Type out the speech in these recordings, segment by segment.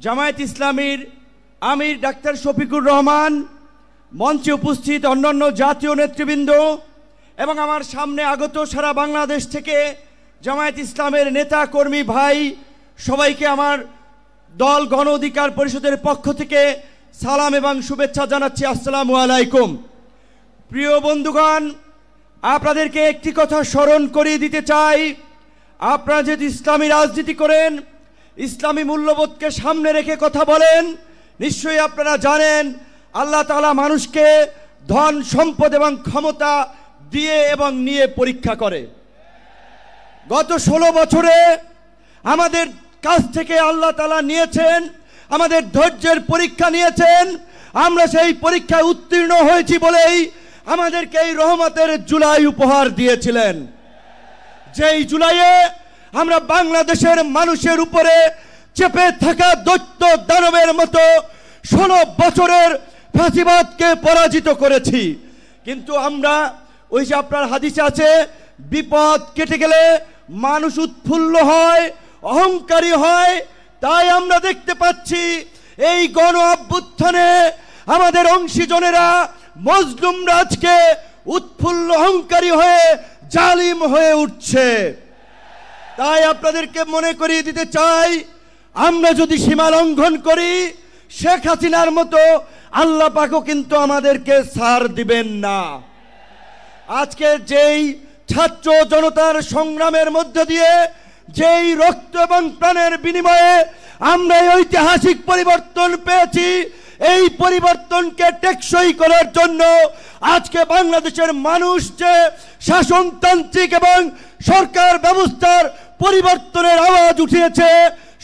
জামায়াত ইসলামীর আমির ডাক্তার শফিকুর রহমান, মঞ্চে উপস্থিত অন্যান্য জাতীয় নেতৃবৃন্দ এবং আমার সামনে আগত সারা বাংলাদেশ থেকে জামায়াত ইসলামের নেতা কর্মী ভাই সবাইকে আমার দল গণ অধিকার পরিষদের পক্ষ থেকে সালাম এবং শুভেচ্ছা জানাচ্ছি। আসসালামু আলাইকুম। প্রিয় বন্ধুগণ, আপনাদেরকে একটি কথা স্মরণ করিয়ে দিতে চাই। আপনারা যদি ইসলামী রাজনীতি করেন, ইসলামী মূল্যবোধকে সামনে রেখে কথা বলেন, নিশ্চয়ই আপনারা জানেন আল্লাহ তাআলা মানুষকে ধন সম্পদ এবং ক্ষমতা দিয়ে এবং নিয়ে পরীক্ষা করে। গত 16 বছরে আমাদের কাছ থেকে আল্লাহ তাআলা নিয়েছেন, আমাদের ধৈর্যের পরীক্ষা নিয়েছেন। আমরা সেই পরীক্ষায় উত্তীর্ণ হয়েছি বলেই আমাদেরকে এই রহমতের জুলাই উপহার দিয়েছিলেন। যেই জুলাইয়ে আমরা বাংলাদেশের মানুষের উপরে চেপে থাকা দৈত্য দানবের মতো 16 বছরের ফাঁসিবাদকে পরাজিত করেছি। কিন্তু আমরা ওই যে আপনার হাদিসে আছে, বিপদ কেটে গেলে মানুষ উৎফুল্ল হয়, অহংকারী হয়। তাই আমরা দেখতে পাচ্ছি এই গণ অভ্যুত্থানে আমাদের অংশীজনেরা, মজলুমরা আজকে উৎফুল্ল অহংকারী হয়ে জালিম হয়ে উঠছে। তাই আপনাদেরকে মনে করিয়ে দিতে চাই, আমরা যদি সীমা লঙ্ঘন করি, শেখ হাসিনার মতো আল্লাহ পাকও কিন্তু আমাদেরকে ছাড় দিবেন না। আজকে যেই ছাত্র জনতার সংগ্রামের মধ্য দিয়ে, যেই রক্ত এবং প্রাণের বিনিময়ে আমরা এই ঐতিহাসিক পরিবর্তন পেয়েছি, এই পরিবর্তনকে টেকসই করার জন্য আজকে বাংলাদেশের মানুষ যে শাসনতান্ত্রিক এবং সরকার ব্যবস্থার পরিবর্তনের আওয়াজ উঠিয়েছে,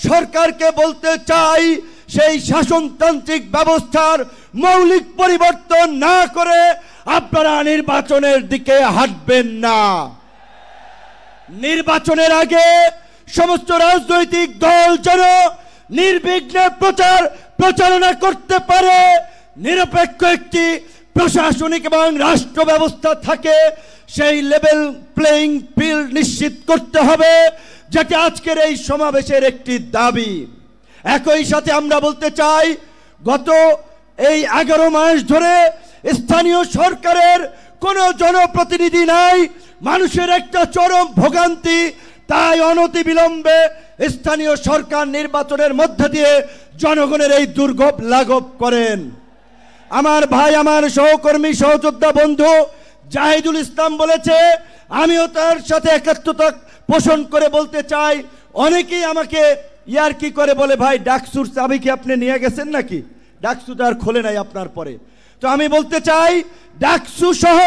সরকারকে বলতে চাই সেই শাসনতান্ত্রিক ব্যবস্থার মৌলিক পরিবর্তন না করে আপনারা নির্বাচনের দিকে হাঁটবেন না। নির্বাচনের আগে সমস্ত রাজনৈতিক দল যেন নির্বিঘ্নে প্রচারণা করতে পারে, নিরপেক্ষ একটি প্রশাসনিক এবং রাষ্ট্র ব্যবস্থা থাকে, সেই লেভেল প্লেইং ফিল্ড নিশ্চিত করতে হবে, যেটা আজকের এই সমাবেশের একটি দাবি। একই সাথে আমরা বলতে চাই, গত এই 11 মাস ধরে স্থানীয় সরকারের কোনো জনপ্রতিনিধি নাই, মানুষের একটা চরম ভোগান্তি। তাই অনতিবিলম্বে স্থানীয় সরকার নির্বাচনের মধ্য দিয়ে জনগণের এই দুর্ভোগ লাঘব করেন। আমার ভাই, আমার সহকর্মী, সহযোদ্ধা বন্ধু জাহিদুল ইসলাম বলেছে, আমিও তার সাথে একাত্মতা পোষণ করে বলতে চাই। অনেকেই আমাকে ইয়ার্কি করে বলে, ভাই ডাকসুর চাবি কি আপনি নিয়ে গেছেন নাকি? ডাকসু তো আর খোলে নাই আপনার পরে। তো আমি বলতে চাই, ডাকসু সহ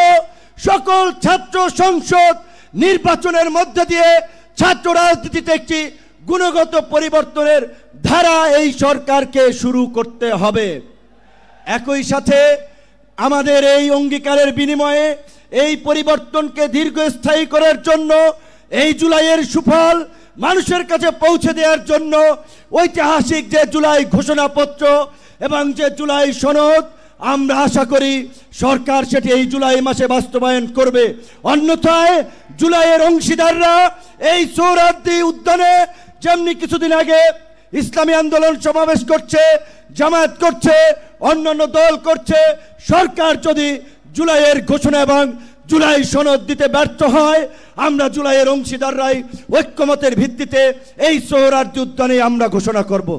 সকল ছাত্র সংসদ নির্বাচনের মধ্য দিয়ে ছাত্র রাজনীতিতে একটি গুণগত পরিবর্তনের ধারা এই সরকারকে শুরু করতে হবে। একই সাথে আমাদের এই অঙ্গীকারের বিনিময়ে এই পরিবর্তনকে দীর্ঘস্থায়ী করার জন্য, এই জুলাইয়ের সুফল মানুষের কাছে পৌঁছে দেওয়ার জন্য ঐতিহাসিক যে জুলাই ঘোষণাপত্র এবং যে জুলাই সনদ, আমরা আশা করি সরকার সেটি এই জুলাই মাসে বাস্তবায়ন করবে। অন্যথায় জুলাইয়ের অংশীদাররা এই সোহরাওয়ার্দী উদ্যানে যেমনি কিছুদিন আগে ইসলামী আন্দোলন সমাবেশ করছে, জামায়াত করছে, অন্যান্য দল করছে, সরকার যদি জুলাইয়ের ঘোষণা এবং জুলাই সনদ দিতে ব্যর্থ হয়, আমরা জুলাইয়ের অংশীদাররাই ঐক্যমতের ভিত্তিতে এই সোহরাওয়ার্দী উদ্যানে আমরা ঘোষণা করব।